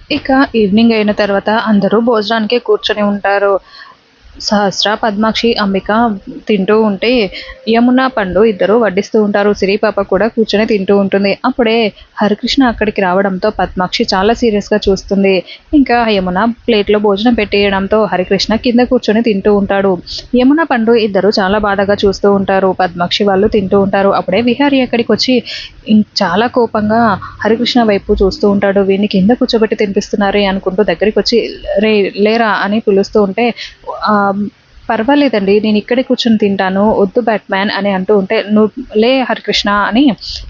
ఇక ఈవినింగ్ అయిన తర్వాత అందరూ భోజనానికి కూర్చొని ఉంటారు. సహస్ర, పద్మాక్షి, అంబిక తింటూ ఉంటే యమున, పండు ఇద్దరు వడ్డిస్తూ ఉంటారు. సిరి పాప కూడా కూర్చొని తింటూ ఉంటుంది. అప్పుడే హరికృష్ణ అక్కడికి రావడంతో పద్మాక్షి చాలా సీరియస్‌గా చూస్తుంది. ఇంకా యమున ప్లేట్‌లో భోజనం పెట్టేయడంతో హరికృష్ణ కింద కూర్చొని తింటూ ఉంటాడు. యమున, పండు ఇద్దరు చాలా బాధగా చూస్తూ ఉంటారు. పద్మాక్షి వాళ్ళు తింటూ ఉంటారు. అప్పుడే విహారి అక్కడికొచ్చి చాలా కోపంగా హరికృష్ణ వైపు చూస్తూ ఉంటాడు. వీడిని కింద కూర్చోబెట్టి తినిపిస్తున్నారే అనుకుంటూ దగ్గరికొచ్చి "రేయ్ లేరా" అని పిలుస్తూ ఉంటే పర్వాలేదండి. నేనిక్కడే కూర్చొని తింటాను. వద్దు బ్యాట్‌మ్యాన్ అని అంటూ ఉంటే, "నువ్వు లే హరికృష్ణ" అని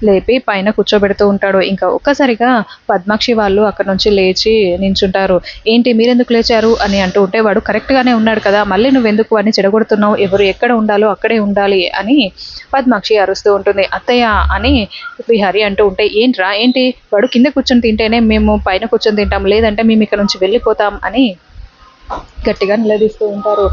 లేపి పైన కూర్చోబెడుతూ ఉంటాడు. ఇంకా ఒక్కసారిగా పద్మాక్షి వాళ్ళు అక్కడి నుంచి లేచి నించుంటారు. "ఏంటి మీరెందుకు లేచారు?" అని అంటూ ఉంటే, "వాడు కరెక్ట్‌గానే ఉన్నాడు కదా! మళ్ళీ నువ్వెందుకు వాడిని చెడగొడుతున్నావు? ఎవరు ఎక్కడ ఉండాలో అక్కడే ఉండాలి" అని పద్మాక్షి అరుస్తూ ఉంటుంది. "అత్తయ్య" అని విహారి అంటూ ఉంటే, "ఏంట్రా ఏంటి? వాడు కింద కూర్చొని తింటేనే మేము పైన కూర్చొని తింటాం. లేదంటే మేము ఇక్కడ నుంచి వెళ్ళిపోతాం" అని గట్టిగా నిలదీస్తూ ఉంటారు.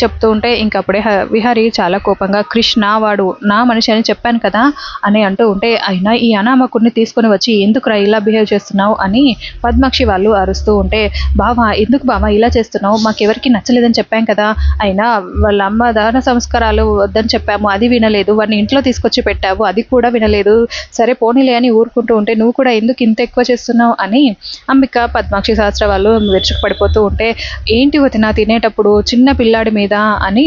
చెప్తూ ఉంటే ఇంకప్పుడే విహారి చాలా కోపంగా "కృష్ణ వాడు నా మనిషి అని చెప్పాను కదా" అని అంటూ ఉంటే, "అయినా ఈ అనామకుడిని తీసుకొని వచ్చి ఎందుకురా ఇలా బిహేవ్ చేస్తున్నావు" అని పద్మాక్షి వాళ్ళు అరుస్తూ ఉంటే, "బావ ఎందుకు బావ ఇలా చేస్తున్నావు? మాకెవరికీ నచ్చలేదని చెప్పాం కదా! అయినా వాళ్ళ అమ్మ దాన సంస్కారాలు వద్దని చెప్పాము. అది వినలేదు. వాడిని ఇంట్లో తీసుకొచ్చి పెట్టావు. అది కూడా వినలేదు. సరే పోనీలే అని ఊరుకుంటూ ఉంటే, నువ్వు కూడా ఎందుకు ఇంత ఎక్కువ చేస్తున్నావు" అని అంబిక, పద్మాక్షి, సహస్ర వాళ్ళు విరుచుకుపడిపోతూ ఉంటే, "ఏంటి వదిన తినేటప్పుడు చిన్న పిల్లాడి మీద" అని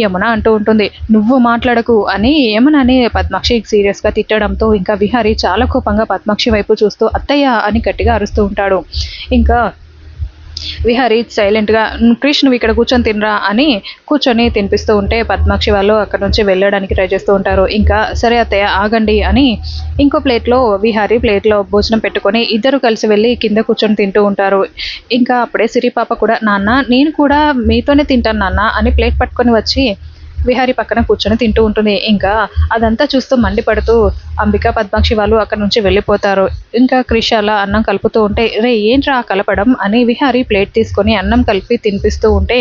యమున అంటూ ఉంటుంది. "నువ్వు మాట్లాడకు" అని యమునని పద్మాక్షి సీరియస్‌గా తిట్టడంతో ఇంకా విహారి చాలా కోపంగా పద్మాక్షి వైపు చూస్తూ "అత్తయ్య" అని గట్టిగా అరుస్తూ ఉంటాడు. ఇంకా విహారీ సైలెంట్‌గా "క్రిష్ నువ్విక్కడ కూర్చొని తినరా" అని కూర్చొని తినిపిస్తూ ఉంటే పద్మాక్షి వాళ్ళు అక్కడి నుంచి వెళ్ళడానికి ట్రై చేస్తూ ఉంటారు. ఇంకా "సరే అత్తయ్య ఆగండి" అని ఇంకో ప్లేట్‌లో విహారీ ప్లేట్‌లో భోజనం పెట్టుకొని ఇద్దరు కలిసి వెళ్ళి కింద కూర్చొని తింటూ ఉంటారు. ఇంకా అప్పుడే సిరి పాప కూడా "నాన్న నేను కూడా మీతోనే తింటాను నాన్న" అని ప్లేట్ పట్టుకొని వచ్చి విహారీ పక్కన కూర్చొని తింటూ ఉంటుంది. ఇంకా అదంతా చూస్తూ మండిపడుతూ అంబిక, పద్మాక్షి వాళ్ళు అక్కడి నుంచి వెళ్ళిపోతారు. ఇంకా క్రిష్ అలా అన్నం కలుపుతూ ఉంటే, "రేయ్ ఏంట్రా కలపడం" అని విహారీ ప్లేట్ తీసుకొని అన్నం కలిపి తినిపిస్తూ ఉంటే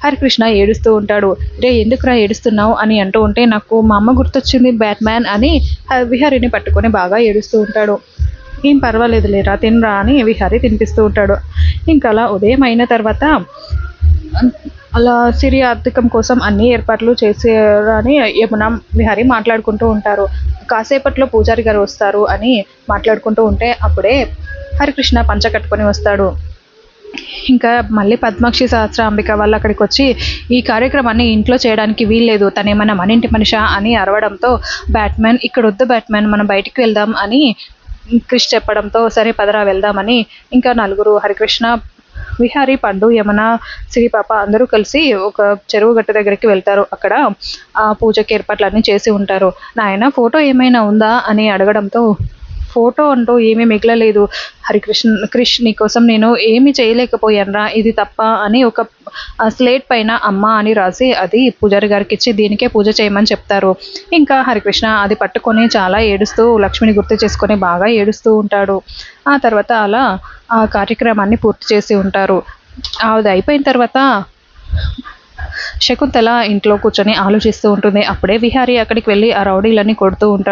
హరికృష్ణ ఏడుస్తూ ఉంటాడు. "రేయ్ ఎందుకురా ఏడుస్తున్నావు" అని అంటూ ఉంటే, "నాకు మా అమ్మ గుర్తొచ్చింది బ్యాట్‌మ్యాన్" అని విహారీని పట్టుకొని బాగా ఏడుస్తూ ఉంటాడు. "ఏం పర్వాలేదు లేరా తినరా" అని విహారీ తినిపిస్తూ ఉంటాడు. ఇంకలా ఉదయం అయిన తర్వాత అలా సిరి ఆర్థికం కోసం అన్ని ఏర్పాట్లు చేశారని యమున, విహారీ మాట్లాడుకుంటూ ఉంటారు. కాసేపట్లో పూజారి గారు వస్తారు అని మాట్లాడుకుంటూ ఉంటే అప్పుడే హరికృష్ణ పంచ కట్టుకొని వస్తాడు. ఇంకా మళ్ళీ పద్మాక్షి, సహస్ర, అంబిక వాళ్ళు అక్కడికొచ్చి ఈ కార్యక్రమాన్ని ఇంట్లో చేయడానికి వీల్లేదు. తనేమన్నా మన ఇంటి మనిషా అని అరవడంతో బ్యాట్‌మ్యాన్ "ఇక్కడొద్దు బ్యాట్‌మ్యాన్ మనం బయటికి వెళ్దాం" అని క్రిష్ చెప్పడంతో సరే పదరా వెళ్దామని ఇంకా నలుగురు హరికృష్ణ, విహారీ, పండు, యమున, సిరిపాప అందరూ కలిసి ఒక చెరువు గట్టు దగ్గరికి వెళ్తారు. అక్కడ పూజకి ఏర్పాట్లన్నీ చేసి ఉంటారు. "నాయనా ఫోటో ఏమైనా ఉందా" అని అడగడంతో "ఫోటో అంటూ ఏమీ మిగలలేదు క్రిష్ నీకోసం నేను ఏమీ చేయలేకపోయానురా ఇది తప్ప" అని ఒక స్లేట్ పైన "అమ్మ" అని రాసి అది పూజారి గారికిచ్చి దీనికే పూజ చేయమని చెప్తారు. ఇంకా హరికృష్ణ అది పట్టుకొని చాలా ఏడుస్తూ లక్ష్మిని గుర్తు చేసుకొని బాగా ఏడుస్తూ ఉంటాడు. ఆ తర్వాత అలా ఆ కార్యక్రమాన్ని పూర్తి చేసి ఉంటారు. అది అయిపోయిన తర్వాత శకుంతల ఇంట్లో కూర్చొని ఆలోచిస్తూ ఉంటుంది. అప్పుడే విహారీ అక్కడికి వెళ్ళి ఆ రౌడీలని కొడుతూ ఉంటాడు.